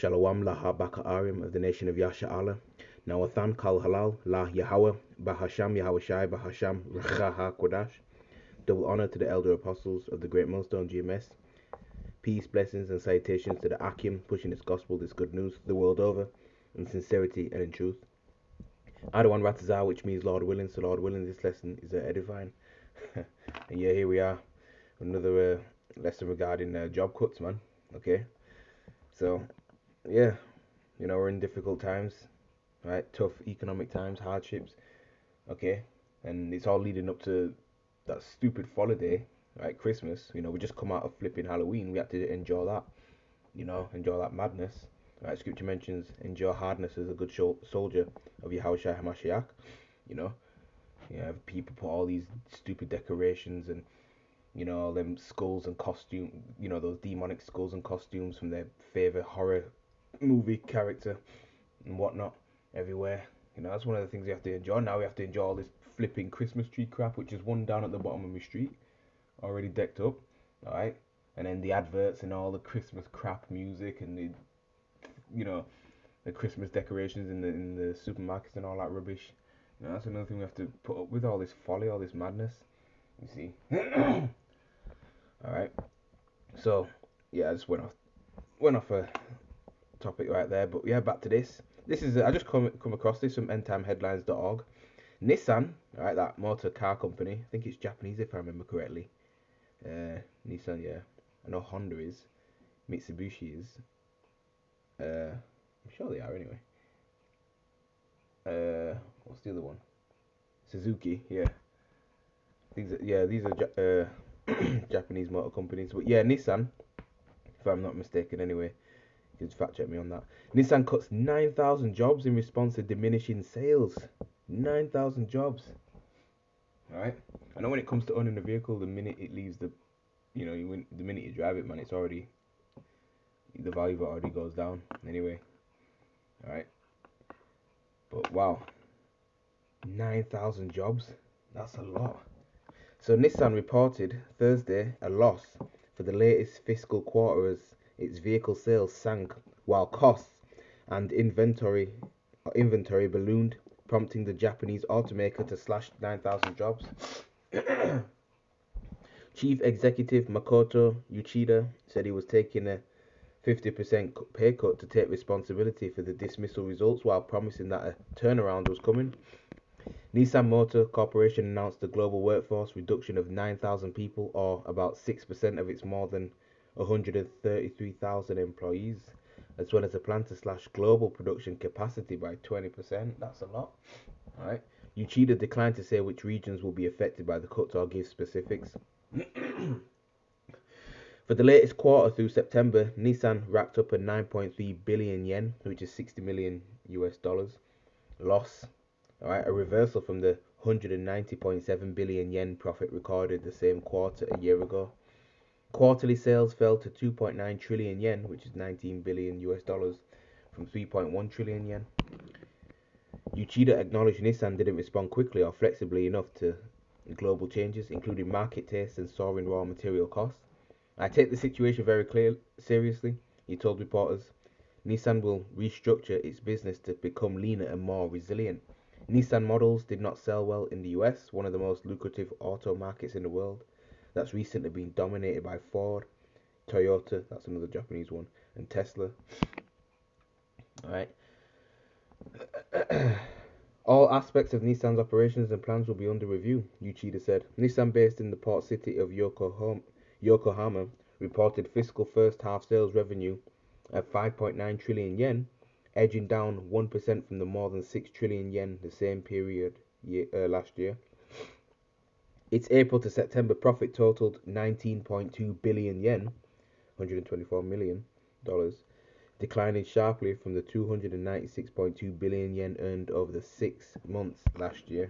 Shalom Laha Baka Arim of the nation of Yasha Allah. Nawathan Kal Halal La Yahweh Bahasham Yahweh Shai Bahasham Rachaha Kodash. Double honor to the elder apostles of the Great Millstone GMS. Peace, blessings, and salutations to the Akim pushing this gospel, this good news the world over, in sincerity and in truth. Adawan Ratazah, which means Lord willing. So Lord willing, this lesson is edifying. And yeah, here we are, another lesson regarding job cuts, man. Okay, so yeah, we're in difficult times, right? Tough economic times, hardships. Okay, and it's all leading up to that stupid holiday, right? Christmas. We just come out of flipping Halloween. We have to enjoy that, enjoy that madness. Right? Scripture mentions endure hardness as a good soldier of Yahushua Hamashiach. You know, people put all these stupid decorations and all them skulls and costume, those demonic skulls and costumes from their favorite horror movie character and whatnot everywhere. That's one of the things we have to enjoy. Now we have to enjoy all this flipping Christmas tree crap, which is one down at the bottom of my street, already decked up, alright? And then the adverts and all the Christmas crap music and the Christmas decorations in the supermarkets and all that rubbish. That's another thing we have to put up with, all this folly, all this madness. You see? Alright. So yeah, I just went off a topic right there, but yeah, back to this. This is I just come across this from endtimehheadlines.org. Nissan, right, that motor car company. I think it's Japanese if I remember correctly. Nissan, yeah. I know Honda is. Mitsubishi is. I'm sure they are anyway. What's the other one? Suzuki, yeah. These are Japanese motor companies, but yeah, Nissan, if I'm not mistaken, anyway. You can fact check me on that. Nissan cuts 9,000 jobs in response to diminishing sales. 9,000 jobs. Alright? I know when it comes to owning a vehicle, the minute it leaves the minute you drive it, man, it's already, the value of it already goes down anyway. Alright? But wow, 9,000 jobs? That's a lot. So Nissan reported Thursday a loss for the latest fiscal quarter as its vehicle sales sank while costs and inventory ballooned, prompting the Japanese automaker to slash 9,000 jobs. Chief Executive Makoto Uchida said he was taking a 50% pay cut to take responsibility for the dismissal results while promising that a turnaround was coming. Nissan Motor Corporation announced a global workforce reduction of 9,000 people, or about 6% of its more than 133,000 employees, as well as a plan to slash global production capacity by 20%. That's a lot. Alright. Uchida declined to say which regions will be affected by the cuts or give specifics. For the latest quarter through September, Nissan racked up a 9.3 billion yen, which is 60 million US dollars, loss. Alright, a reversal from the 190.7 billion yen profit recorded the same quarter a year ago. Quarterly sales fell to 2.9 trillion yen, which is 19 billion US dollars, from 3.1 trillion yen. Uchida acknowledged Nissan didn't respond quickly or flexibly enough to global changes, including market tastes and soaring raw material costs. I take the situation very seriously, he told reporters. Nissan will restructure its business to become leaner and more resilient. Nissan models did not sell well in the US, one of the most lucrative auto markets in the world. That's recently been dominated by Ford, Toyota, that's another Japanese one, and Tesla. Alright. All aspects of Nissan's operations and plans will be under review, Uchida said. Nissan, based in the port city of Yokohama, reported fiscal first half sales revenue at 5.9 trillion yen, edging down 1% from the more than 6 trillion yen the same period last year. Its April to September profit totaled 19.2 billion yen, $124 million, declining sharply from the 296.2 billion yen earned over the 6 months last year.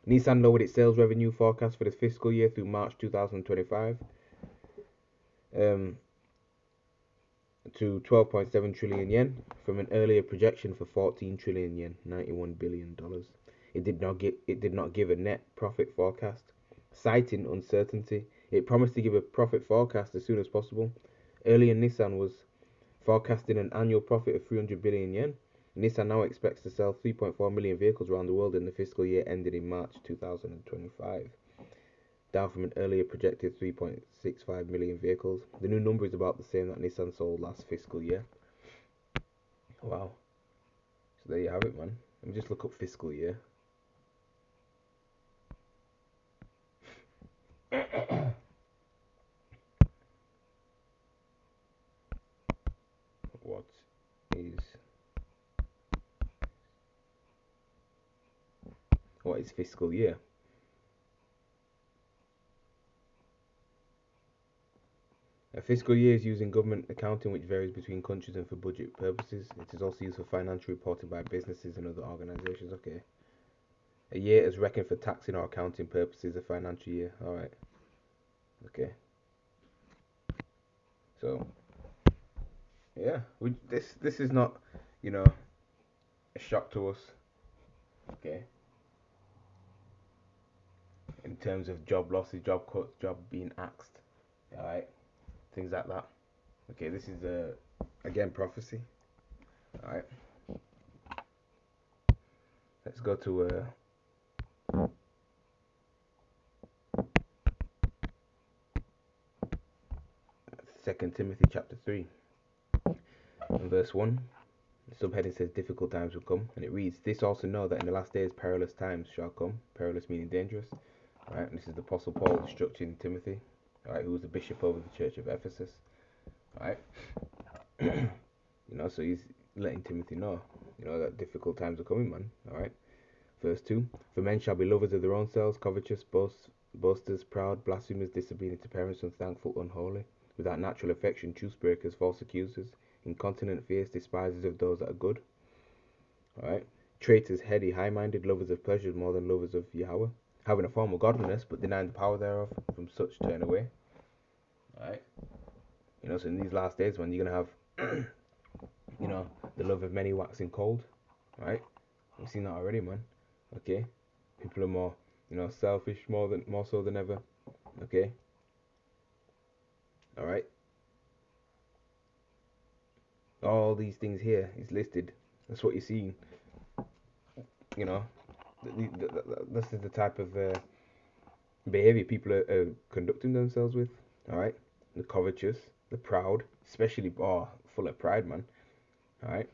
Nissan lowered its sales revenue forecast for the fiscal year through March 2025 to 12.7 trillion yen from an earlier projection for 14 trillion yen, $91 billion. It did not give a net profit forecast, citing uncertainty. It promised to give a profit forecast as soon as possible. Earlier, Nissan was Forecasting an annual profit of 300 billion yen, Nissan now expects to sell 3.4 million vehicles around the world in the fiscal year ending in March 2025, down from an earlier projected 3.65 million vehicles. The new number is about the same that Nissan sold last fiscal year. Wow. So there you have it, man. Let me just look up fiscal year. What is fiscal year? A fiscal year is used in government accounting, which varies between countries and for budget purposes. It is also used for financial reporting by businesses and other organizations. Okay. A year is reckoned for taxing or accounting purposes, a financial year. Alright. Okay. So, yeah, this is not, a shock to us. Okay. In terms of job losses, job cuts, job being axed. Alright. Things like that. Okay, this is again prophecy. Alright. Let's go to 2 Timothy chapter 3 and verse 1. The subheading says difficult times will come, and it reads, "This also know that in the last days perilous times shall come." Perilous meaning dangerous. Alright, and this is the Apostle Paul instructing Timothy, alright, who was the bishop over the church of Ephesus. Alright. So he's letting Timothy know, that difficult times are coming, man. Alright. Verse 2, "For men shall be lovers of their own selves, covetous, boasters, proud, blasphemers, disobedient to parents, unthankful, unholy, without natural affection, truce breakers, false accusers, incontinent, fierce, despisers of those that are good." Alright. "Traitors, heady, high-minded, lovers of pleasures more than lovers of Yahweh, having a form of godliness, but denying the power thereof. From such turn away." Alright. So in these last days, man, you're gonna have, the love of many waxing cold. Right? We've seen that already, man. Okay. People are more, selfish more so than ever. Okay. Alright. All these things here is listed. That's what you're seeing. This is the type of behavior people are conducting themselves with. Alright. The covetous, the proud, especially full of pride, man. Alright.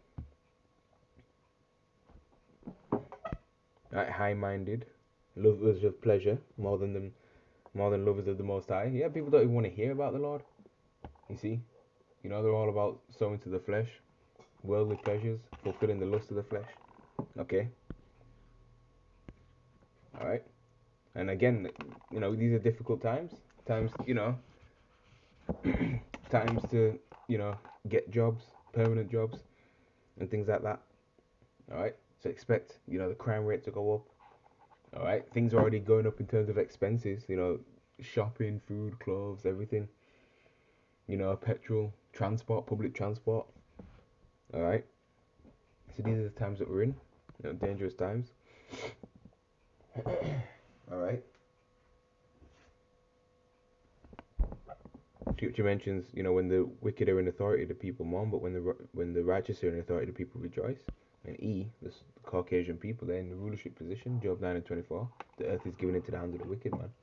Alright, high-minded, lovers of pleasure more than lovers of the Most High. Yeah, people don't even want to hear about the Lord. You see, they're all about sowing to the flesh, worldly pleasures, fulfilling the lust of the flesh. Okay. Alright. And again, these are difficult times. Times, times to, get jobs, permanent jobs, and things like that. Alright. So expect, the crime rate to go up. Alright. Things are already going up in terms of expenses, shopping, food, clothes, everything. Petrol, transport, public transport. Alright. So these are the times that we're in. Dangerous times. Alright. Scripture mentions, when the wicked are in authority, the people mourn, but when the righteous are in authority, the people rejoice. And the Caucasian people, they're in the rulership position. Job 9 and 24. The earth is given into the hands of the wicked, man.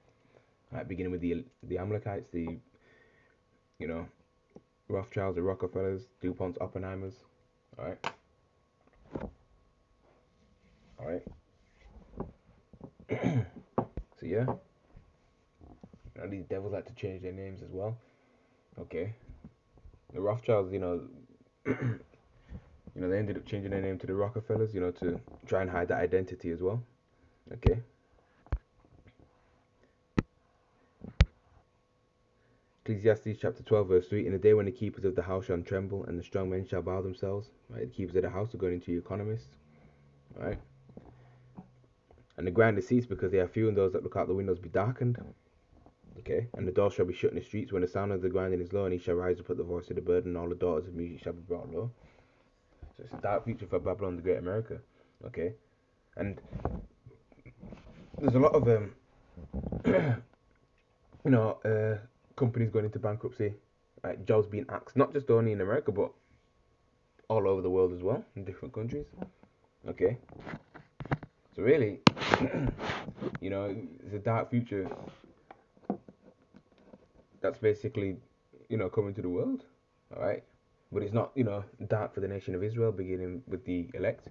Alright, beginning with the Amalekites, the Rothschilds, the Rockefellers, DuPonts, Oppenheimers. Alright. Alright. So yeah. These devils like to change their names as well. Okay. The Rothschilds, they ended up changing their name to the Rockefellers, to try and hide that identity as well. Okay. Ecclesiastes chapter 12 verse 3, "In the day when the keepers of the house shall tremble and the strong men shall bow themselves." Right, the keepers of the house are going into economists. Right. "And the ground is ceased because they are few, and those that look out the windows be darkened." Okay. "And the doors shall be shut in the streets when the sound of the grinding is low, and he shall rise up at the voice of the bird, and all the daughters of music shall be brought low." So it's a dark future for Babylon the Great America. Okay. And there's a lot of companies going into bankruptcy, jobs being axed, not just only in America, but all over the world as well, in different countries. Okay, so really, it's a dark future that's basically, coming to the world. All right, but it's not, dark for the nation of Israel, beginning with the elect.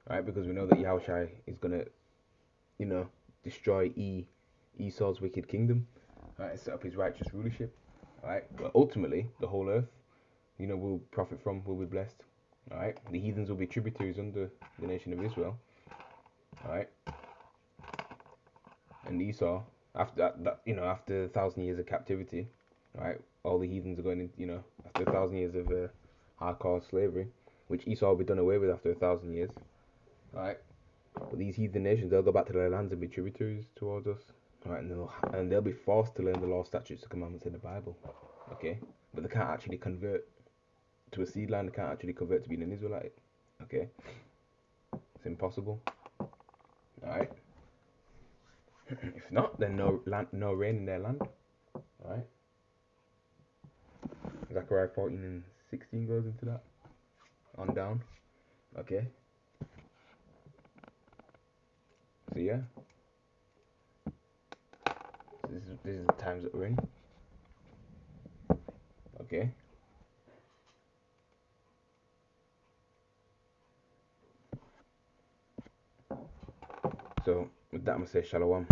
All right, because we know that Yahushua is gonna, you know, destroy Esau's wicked kingdom. All right, set up his righteous rulership. All right, but ultimately, the whole earth, will profit from, will be blessed. All right, the heathens will be tributaries under the nation of Israel. All right, and Esau, after that, after 1,000 years of captivity, all right, all the heathens are going in, after 1,000 years of hardcore slavery, which Esau will be done away with after 1,000 years. All right, but these heathen nations, they'll go back to their lands and be tributaries towards us. All right, and they'll be forced to learn the law, statutes, and commandments in the Bible. Okay, but they can't actually convert to a seed line. They can't actually convert to being an Israelite. Okay, it's impossible. All right. If not, then no rain in their land. All right. Zechariah 14 and 16 goes into that. On down. Okay. So yeah, this is the times that we're in. Okay. So with that, I'm gonna say shalom.